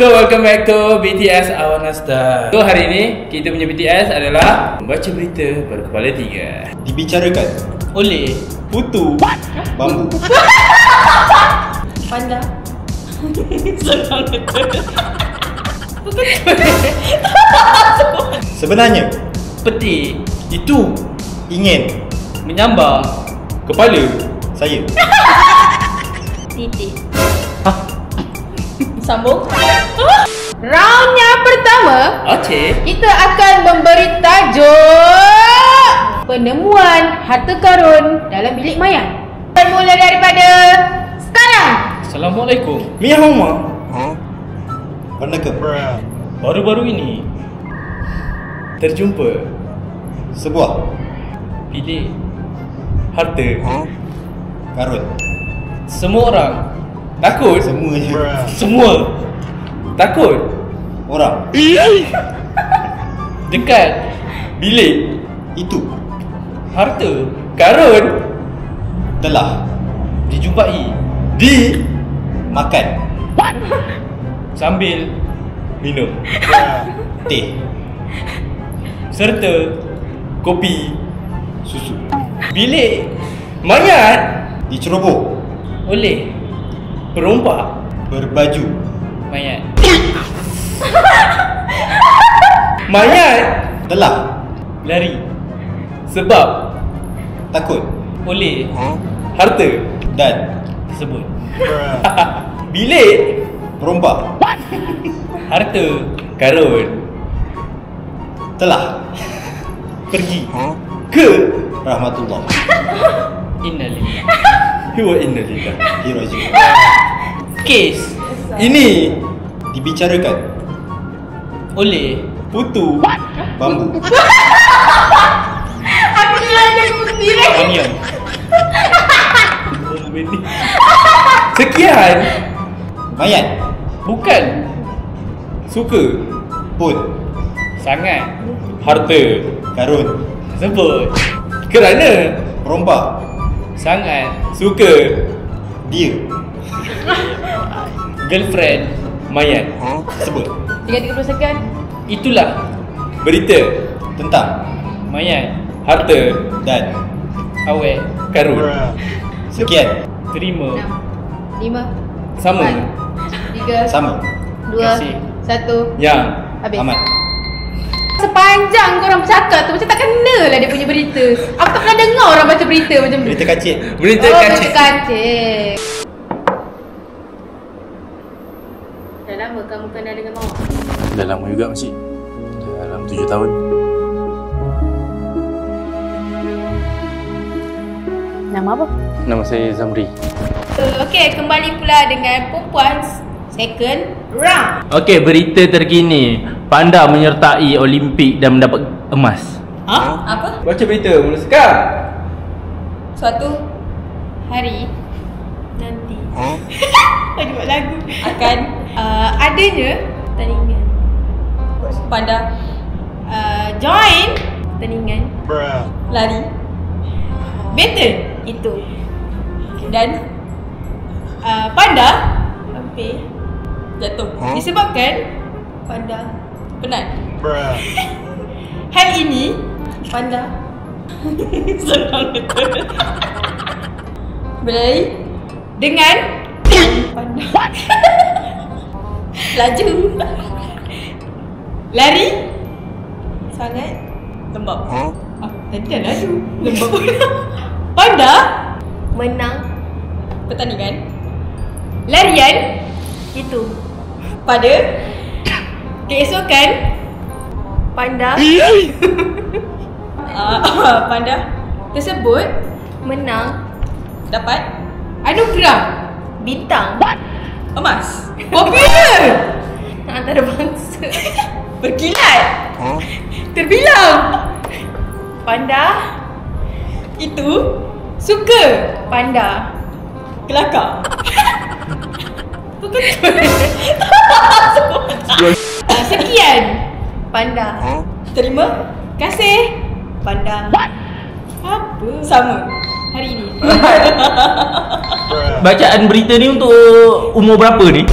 Welcome back to BTS Awana Star. So hari ini kita punya BTS adalah membaca berita berkepala 3. Dibicarakan oleh Putu Bambu. Panda. Senang betul. Sebenarnya Peti itu ingin menyambar kepala saya. Titik. Hah? Sambung. Round yang pertama, Okey. kita akan memberi tajuk penemuan harta karun dalam bilik mayat. Mula daripada sekarang. Assalamualaikum. Mia Homa. Pernahkah Baru-baru ini terjumpa sebuah bilik harta. karun? Semua orang takut. Semuanya. Semua takut Orang dekat bilik itu harta karun telah dijumpai makan sambil minum teh serta kopi susu. Bilik mayat diceroboh oleh perompak berbaju mayat. Mayat telah lari sebab takut oleh harta dan tersebut. Bilik perompak harta karun telah pergi ke rahmatullah innalillahi wa inna ilaihi raji'un. Kes ini Dibicarakan oleh Putu Bambu. Aku dia sendiri. Onion. Sekian. Mayat Bukan suka pun sangat harta karun tersebut kerana perompak sangat suka dia girlfriend mayat tersebut. 30 second. Itulah berita Tentang mayat harta dan awet karun. sekian. Terima 6 5 sama 3 Sama 2 kasih. 1. yang Habis. amat. Sepanjang korang bercakap tu macam tak kena lah dia punya berita. Aku tak pernah dengar orang baca berita macam ni. Berita kacik. berita Oh, kacik. berita kacik. Dah lama kamu kenal dengan Mawar? Dah lama juga makcik. Dalam 7 tahun. Nama apa? Nama saya Zamri. Okey, kembali pula dengan perempuan second round. Okey, berita terkini. Panda menyertai Olimpik dan mendapat emas. Apa? Baca berita mula sekarang. Suatu hari nanti lagi buat lagu akan adanya pertandingan Panda join pertandingan lari battle itu dan Panda hampir jatuh disebabkan Panda penat. Hal ini Panda senang betul berlari dengan Panda laju lari sangat lembab. Tadi dah laju lembab. Panda menang pertandingan larian itu. Pada keesokan Panda Panda tersebut menang dapat anugerah bintang emas popular antarabangsa berkilat terbilang. Panda itu suka Panda kelakar. Sekian Panda. Terima kasih Panda. Apa? Sama hari ini. Bacaan berita ni untuk umur berapa ni?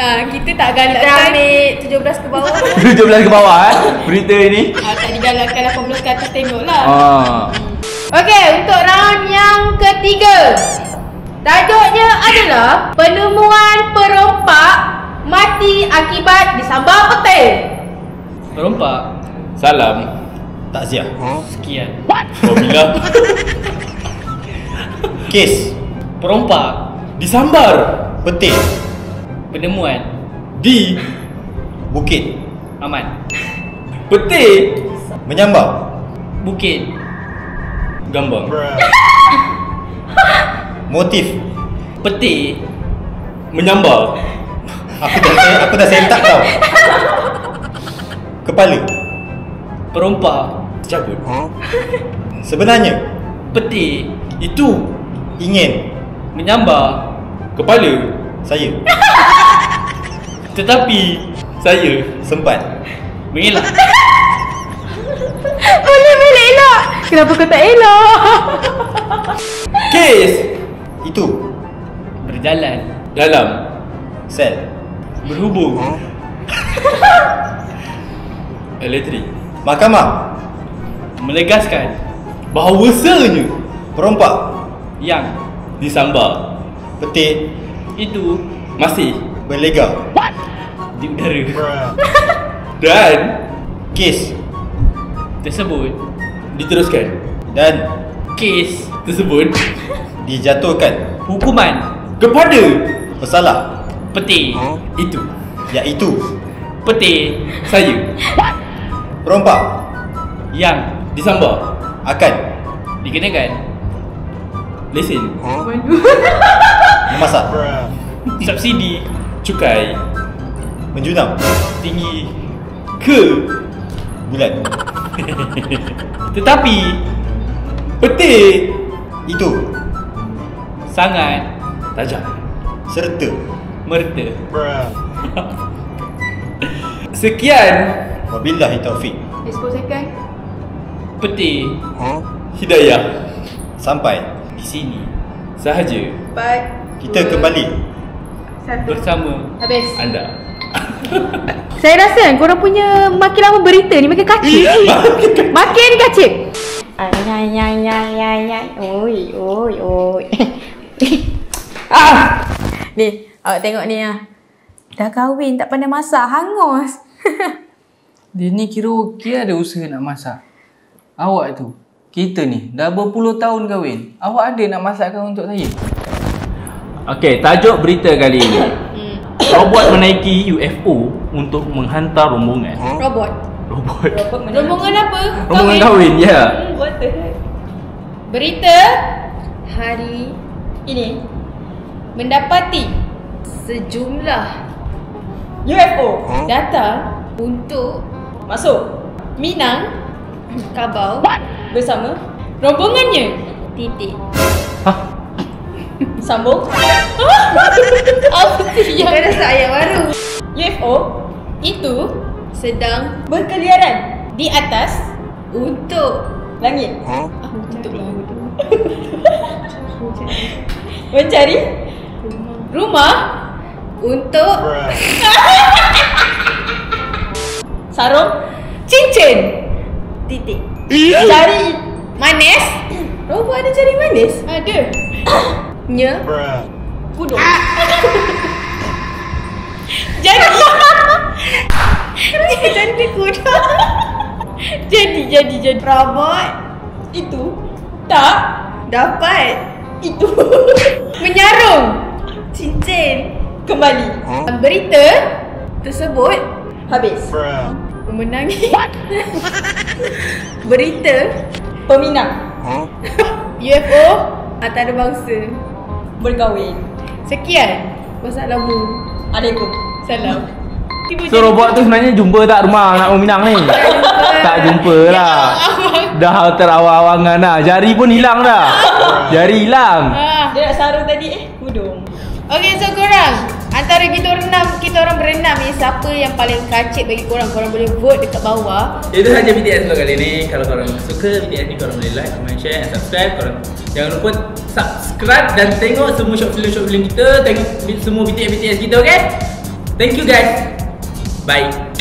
Kita tak Kita galakkan. ambil 17 ke bawah. 17 ke bawah berita ini. Tak digalakkan 18 ke atas tengok lah. Okey, untuk round yang ketiga. Tajuknya adalah penemuan perompak mati akibat disambar petir. Perompak. Salam. Takziah. Sekian. Wabila. Kes. Perompak. Disambar. Petir. Penemuan. Di. Bukit. Aman. Petir. Menyambar. Bukit. Gambang. Motif. Petir. Menyambar. Aku dah sentak kau. Kepala. Perompak. Cabut. Sebenarnya. Petir. Itu. Ingin. Menyambar. Kepala. Saya. Tetapi saya Sempat. mengelak. Boleh elok. Kenapa kau tak elok? Kes. Itu. Berjalan. Dalam. Sel. Berhubung. Elektrik. Mahkamah. Menegaskan bahawasanya Perompak. yang disambar Petir. itu masih Berlega. di udara. Dan Kes. tersebut diteruskan. Dan Kes tersebut dijatuhkan hukuman kepada pesalah. petir itu. Iaitu Petir saya perompak yang disambar akan dikenakan lesen, memasak, subsidi, cukai menjunam, tinggi ke bulan. tetapi petir Itu sangat tajam serta merta. Sekian wabillahi taufik. 10 second. petir hidayah Sampai di sini sahaja 4. kita kembali 1. bersama Habis. anda. Saya rasa korang punya makin lama berita ni makin kacip. Makin kacip. Ay. Oi. Ni, awak tengok ni ah. Dah kahwin tak pandai masak, hangus. Dia ni kira okey ada usaha nak masak. Awak tu, kita ni dah berpuluh tahun kahwin. Awak ada nak masakkan untuk saya? Okey, tajuk berita kali ini. Robot menaiki UFO untuk menghantar rombongan. Robot. Rombongan apa? Rombongan kahwin, ya. What the heck? Berita hari ini mendapati sejumlah UFO datang untuk masuk Minang Kabau bersama rombongannya. Titik. Sambung. Apa sih yang Ada ayat baru. UFO itu sedang berkeliaran di atas untuk langit. Untuk langit. Mencari rumah untuk sarung cincin. Titik. Cari manis. Robot ada cari manis? Ada. Nya kudung. Jadi cantik kudung. Jadi robot itu tak dapat itu menyarung cincin kembali. Berita tersebut habis. Memenangi berita peminang UFO antarabangsa berkahwin. Sekian. Wassalamualaikum. Salam. So robot tu sebenarnya jumpa tak rumah nak meminang ni? Tak jumpa lah. Dah terawang-awangan dah. Jari pun hilang dah. Jari hilang. Dia nak sarung tadi hudung. Okay, so korang antara kita orang berenam ni, siapa yang paling kacip bagi korang? Korang boleh vote dekat bawah. Itu sahaja BTS untuk kali ni. Kalau korang suka BTS ni, korang boleh like, comment, share and subscribe. Korang jangan lupa subscribe dan tengok semua short film kita. Tengok semua BTS kita, okay? Thank you guys. Bye.